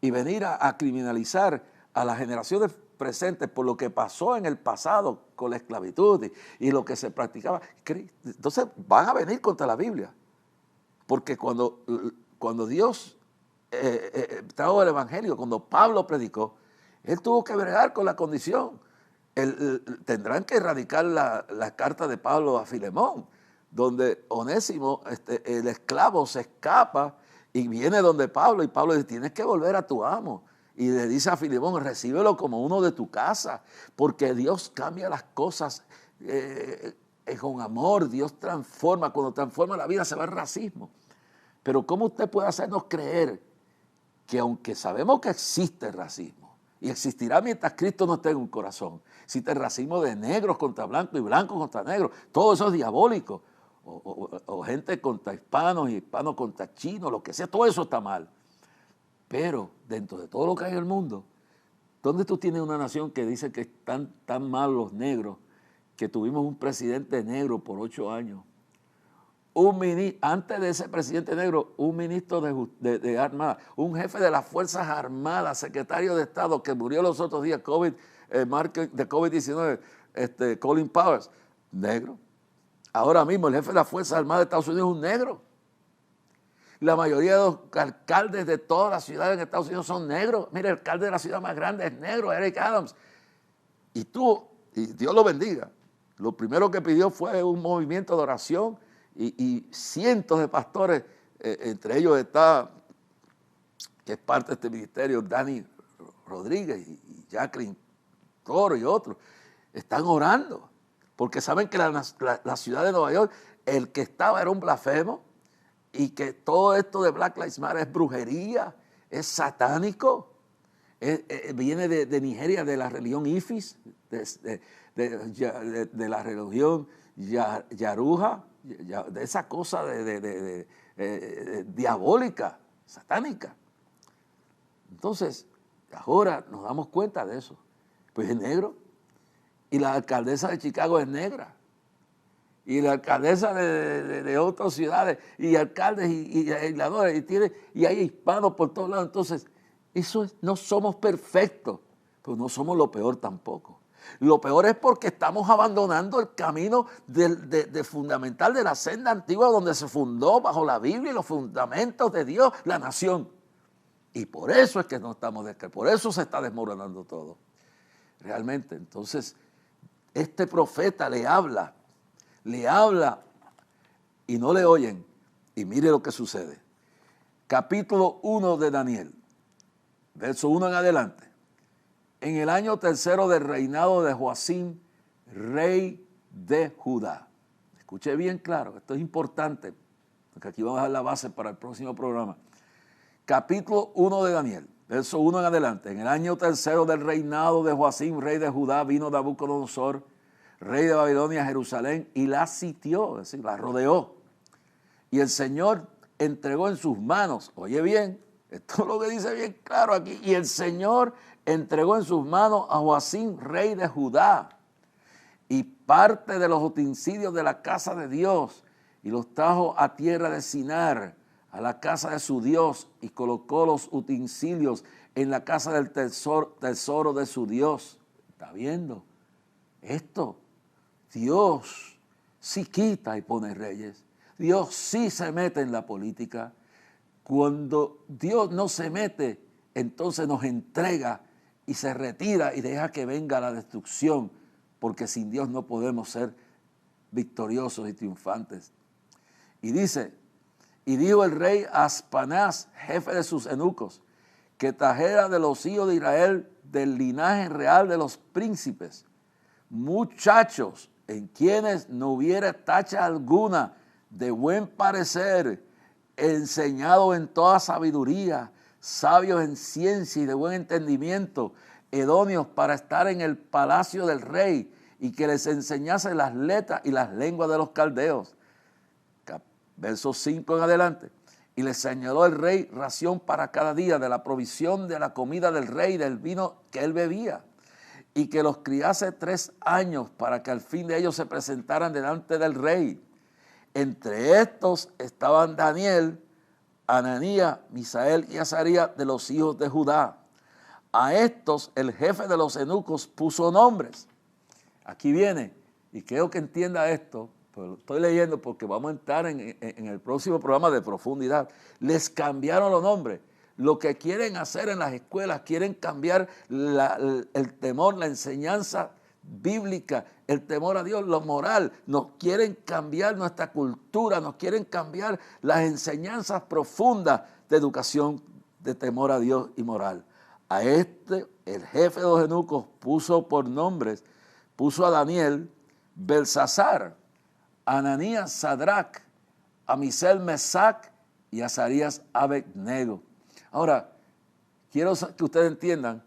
y venir a criminalizar a las generaciones presentes por lo que pasó en el pasado con la esclavitud y lo que se practicaba, entonces van a venir contra la Biblia. Porque cuando Dios trajo el evangelio, cuando Pablo predicó, él tuvo que bregar con la condición. Tendrán que erradicar la carta de Pablo a Filemón, donde Onésimo, el esclavo, se escapa y viene donde Pablo, y Pablo dice: tienes que volver a tu amo. Y le dice a Filemón: recíbelo como uno de tu casa, porque Dios cambia las cosas con amor. Dios transforma. Cuando transforma la vida se va el racismo. Pero ¿cómo usted puede hacernos creer que, aunque sabemos que existe el racismo, y existirá mientras Cristo no esté en un corazón, existe el racismo de negros contra blancos y blancos contra negros, todo eso es diabólico? o gente contra hispanos y hispanos contra chinos, lo que sea, todo eso está mal. Pero dentro de todo lo que hay en el mundo, ¿dónde tú tienes una nación que dice que están tan mal los negros, que tuvimos un presidente negro por 8 años? Antes de ese presidente negro, un ministro de Armadas, un jefe de las Fuerzas Armadas, secretario de Estado, que murió los otros días, de COVID-19, Colin Powers, negro. Ahora mismo el jefe de las Fuerzas Armadas de Estados Unidos es un negro. La mayoría de los alcaldes de todas las ciudades en Estados Unidos son negros. Mira, el alcalde de la ciudad más grande es negro, Eric Adams. Y Dios lo bendiga, lo primero que pidió fue un movimiento de oración y cientos de pastores, entre ellos está, que es parte de este ministerio, Dani Rodríguez y Jacqueline Toro y otros, están orando, porque saben que la ciudad de Nueva York, el que estaba era un blasfemo, y que todo esto de Black Lives Matter es brujería, es satánico, viene de Nigeria, de la religión Ifis, de la religión Yaruja, de esa cosa diabólica, satánica. Entonces, ahora nos damos cuenta de eso. Pues es negro, y la alcaldesa de Chicago es negra, y la alcaldesa de otras ciudades, y alcaldes y legisladores, y hay hispanos por todos lados. Entonces, no somos perfectos, pero no somos lo peor tampoco. Lo peor es porque estamos abandonando el camino fundamental de la senda antigua, donde se fundó bajo la Biblia y los fundamentos de Dios la nación. Y por eso es que no estamos por eso se está desmoronando todo. Realmente, entonces, este profeta le habla y no le oyen. Y mire lo que sucede. Capítulo 1 de Daniel, verso 1 en adelante. En el año 3 del reinado de Joacim, rey de Judá. Escuche bien claro, esto es importante, porque aquí vamos a dar la base para el próximo programa. Capítulo 1 de Daniel, verso 1 en adelante. En el año 3 del reinado de Joacim, rey de Judá, vino Nabucodonosor, rey de Babilonia, a Jerusalén, y la sitió, es decir, la rodeó. Y el Señor entregó en sus manos, oye bien, esto es lo que dice bien claro aquí, y el Señor entregó en sus manos a Joacim, rey de Judá, y parte de los utensilios de la casa de Dios, y los trajo a tierra de Sinar, a la casa de su Dios, y colocó los utensilios en la casa del tesoro de su Dios. ¿Está viendo? Esto, Dios sí quita y pone reyes. Dios sí se mete en la política. Cuando Dios no se mete, entonces nos entrega y se retira y deja que venga la destrucción, porque sin Dios no podemos ser victoriosos y triunfantes. Y dice, y dijo el rey a Aspenaz, jefe de sus eunucos, que trajera de los hijos de Israel, del linaje real de los príncipes, muchachos en quienes no hubiera tacha alguna, de buen parecer, enseñados en toda sabiduría, sabios en ciencia y de buen entendimiento, idóneos para estar en el palacio del rey, y que les enseñase las letras y las lenguas de los caldeos. Verso 5 en adelante. Y les señaló el rey ración para cada día de la provisión de la comida del rey, del vino que él bebía, y que los criase 3 años, para que al fin de ellos se presentaran delante del rey. Entre estos estaban Daniel, Ananías, Misael y Azarías, de los hijos de Judá. A estos el jefe de los eunucos puso nombres. Aquí viene, y creo que entienda esto, pero lo estoy leyendo porque vamos a entrar en el próximo programa de profundidad. Les cambiaron los nombres. Lo que quieren hacer en las escuelas, quieren cambiar el temor, la enseñanza bíblica, el temor a Dios, lo moral. Nos quieren cambiar nuestra cultura, nos quieren cambiar las enseñanzas profundas de educación, de temor a Dios y moral. A el jefe de los eunucos puso por nombres, puso a Daniel, Belsasar, Ananías, Sadrach, a Misael, Mesac y a Azarías, Abednego. Ahora, quiero que ustedes entiendan,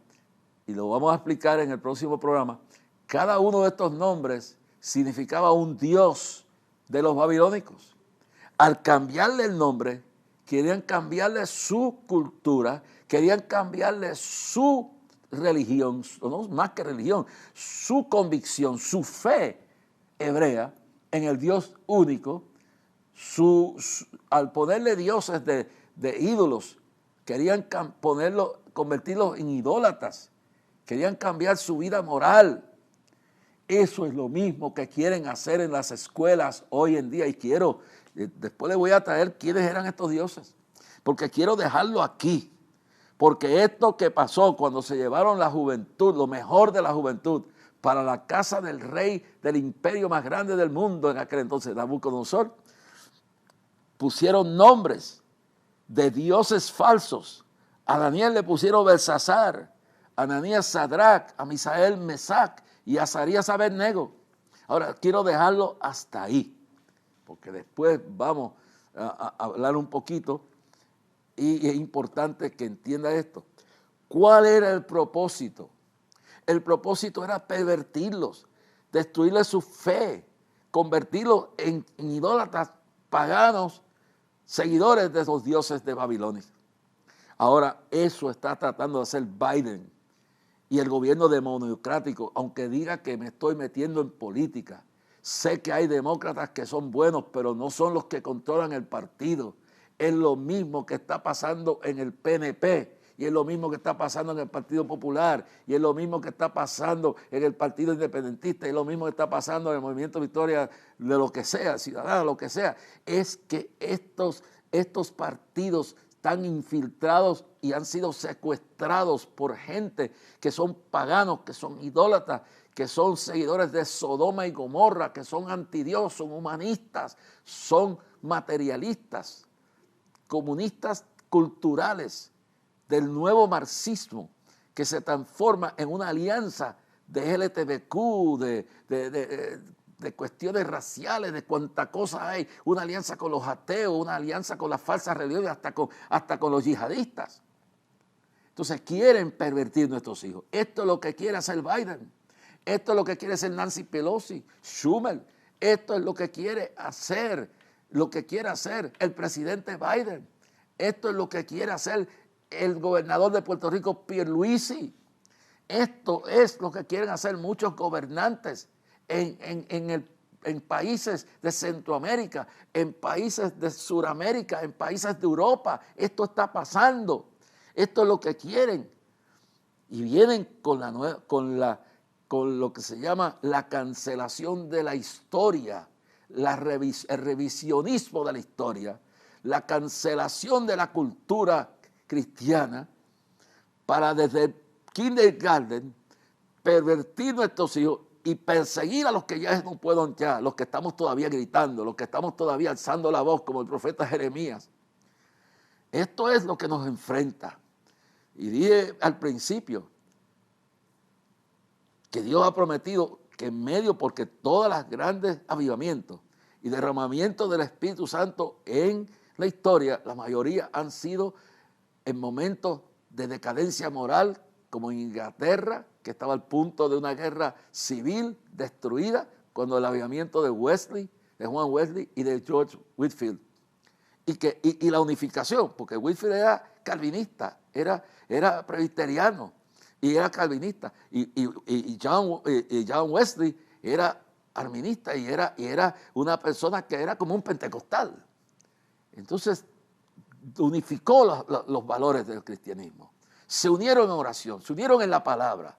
y lo vamos a explicar en el próximo programa, cada uno de estos nombres significaba un dios de los babilónicos. Al cambiarle el nombre, querían cambiarle su cultura, querían cambiarle su religión, no más que religión, su convicción, su fe hebrea en el Dios único. Al ponerle dioses de ídolos, querían convertirlos en idólatras, querían cambiar su vida moral. Eso es lo mismo que quieren hacer en las escuelas hoy en día. Y después les voy a traer quiénes eran estos dioses, porque quiero dejarlo aquí. Porque esto que pasó cuando se llevaron la juventud, lo mejor de la juventud, para la casa del rey del imperio más grande del mundo en aquel entonces, Nabucodonosor, pusieron nombres de dioses falsos. A Daniel le pusieron Belsasar, a Ananías Sadrach, a Misael Mesac y a Azarías Abednego. Ahora quiero dejarlo hasta ahí, porque después vamos a hablar un poquito y es importante que entienda esto. ¿Cuál era el propósito? El propósito era pervertirlos, destruirles su fe, convertirlos en idólatras paganos, seguidores de los dioses de Babilonia. Ahora, eso está tratando de hacer Biden y el gobierno democrático, aunque diga que me estoy metiendo en política. Sé que hay demócratas que son buenos, pero no son los que controlan el partido. Es lo mismo que está pasando en el PNP, y es lo mismo que está pasando en el Partido Popular, y es lo mismo que está pasando en el Partido Independentista, y es lo mismo que está pasando en el Movimiento Victoria, de lo que sea, Ciudadano, lo que sea. Es que estos partidos están infiltrados y han sido secuestrados por gente que son paganos, que son idólatras, que son seguidores de Sodoma y Gomorra, que son antidios, son humanistas, son materialistas, comunistas culturales del nuevo marxismo, que se transforma en una alianza de LGTBQ, de cuestiones raciales, de cuánta cosa hay, una alianza con los ateos, una alianza con las falsas religiones, hasta con los yihadistas. Entonces quieren pervertir nuestros hijos. Esto es lo que quiere hacer Biden. Esto es lo que quiere hacer Nancy Pelosi, Schumer. Esto es lo que quiere hacer el presidente Biden. Esto es lo que quiere hacer el gobernador de Puerto Rico, Pierluisi. Esto es lo que quieren hacer muchos gobernantes en países de Centroamérica, en países de Suramérica, en países de Europa. Esto está pasando. Esto es lo que quieren. Y vienen con lo que se llama la cancelación de la historia, el revisionismo de la historia, la cancelación de la cultura cristiana, para desde el kindergarten pervertir nuestros hijos y perseguir a los que ya no pueden ya, los que estamos todavía gritando, los que estamos todavía alzando la voz como el profeta Jeremías. Esto es lo que nos enfrenta. Y dije al principio que Dios ha prometido que en medio, porque todos los grandes avivamientos y derramamientos del Espíritu Santo en la historia, la mayoría han sido en momentos de decadencia moral, como en Inglaterra, que estaba al punto de una guerra civil destruida, cuando el avivamiento de Juan Wesley y de George Whitefield. Y la unificación, porque Whitefield era calvinista, era presbiteriano y era calvinista, y John Wesley era arminista y era una persona que era como un pentecostal. Entonces unificó los valores del cristianismo. Se unieron en oración, se unieron en la palabra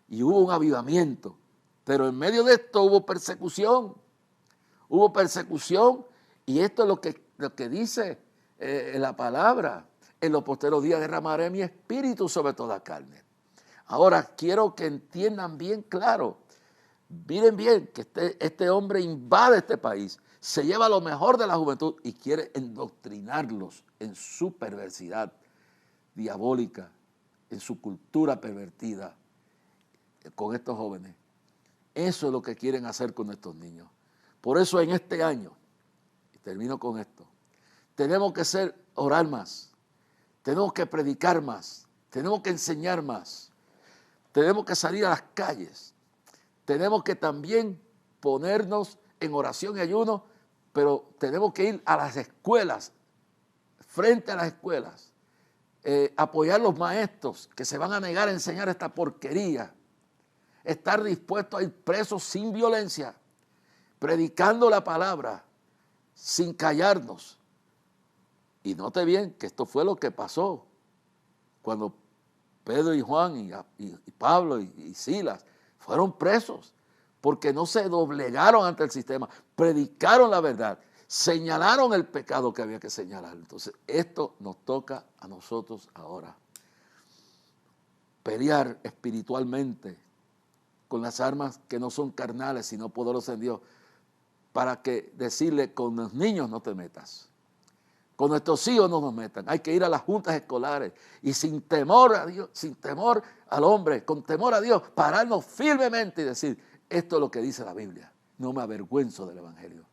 y hubo un avivamiento. Pero en medio de esto hubo persecución y esto es lo que dice la palabra. En los posteros días derramaré mi espíritu sobre toda carne. Ahora quiero que entiendan bien claro, miren bien que este hombre invade este país, se lleva lo mejor de la juventud y quiere endoctrinarlos en su perversidad diabólica, en su cultura pervertida con estos jóvenes. Eso es lo que quieren hacer con nuestros niños. Por eso en este año, y termino con esto, tenemos que orar más, tenemos que predicar más, tenemos que enseñar más, tenemos que salir a las calles, tenemos que también ponernos en oración y ayuno pero tenemos que ir a las escuelas, frente a las escuelas, apoyar a los maestros que se van a negar a enseñar esta porquería, estar dispuestos a ir presos sin violencia, predicando la palabra, sin callarnos. Y note bien que esto fue lo que pasó cuando Pedro y Juan y Pablo y Silas fueron presos, porque no se doblegaron ante el sistema, predicaron la verdad, señalaron el pecado que había que señalar. Entonces, esto nos toca a nosotros ahora. Pelear espiritualmente con las armas que no son carnales, sino poderosas en Dios, para que decirle, con los niños no te metas, con nuestros hijos no nos metan. Hay que ir a las juntas escolares y sin temor a Dios, sin temor al hombre, con temor a Dios, pararnos firmemente y decir, esto es lo que dice la Biblia, no me avergüenzo del Evangelio.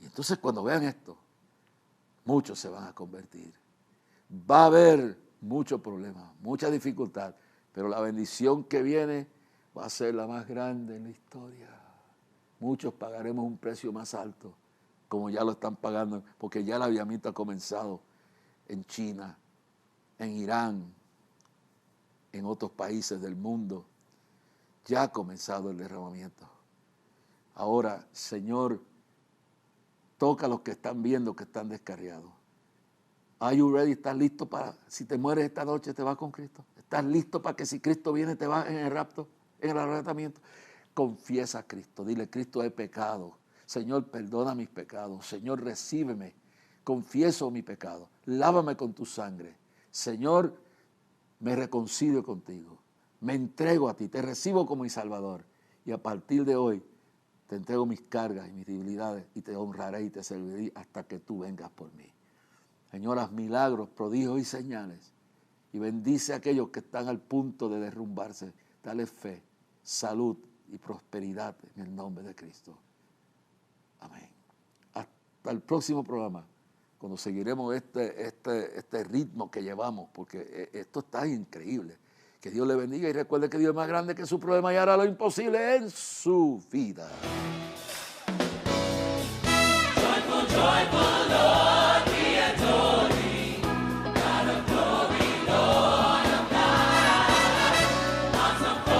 Y entonces cuando vean esto, muchos se van a convertir. Va a haber muchos problemas, mucha dificultad, pero la bendición que viene va a ser la más grande en la historia. Muchos pagaremos un precio más alto, como ya lo están pagando, porque ya el avivamiento ha comenzado en China, en Irán, en otros países del mundo. Ya ha comenzado el derramamiento. Ahora, Señor, toca a los que están viendo que están descarriados. Are you ready? ¿Estás listo para, si te mueres esta noche, te vas con Cristo? ¿Estás listo para que si Cristo viene, te vas en el rapto, en el arrebatamiento? Confiesa a Cristo, dile, Cristo, he pecado. Señor, perdona mis pecados. Señor, recíbeme. Confieso mi pecado. Lávame con tu sangre. Señor, me reconcilio contigo. Me entrego a ti. Te recibo como mi Salvador. Y a partir de hoy, te entrego mis cargas y mis debilidades y te honraré y te serviré hasta que tú vengas por mí. Señor, haz milagros, prodigios y señales. Y bendice a aquellos que están al punto de derrumbarse. Dale fe, salud y prosperidad en el nombre de Cristo. Amén. Hasta el próximo programa, cuando seguiremos este ritmo que llevamos, porque esto está increíble. Que Dios le bendiga y recuerde que Dios es más grande que su problema y hará lo imposible en su vida. Joyful, joyful, Lord, we adore thee. God of glory, Lord of light. Awesome.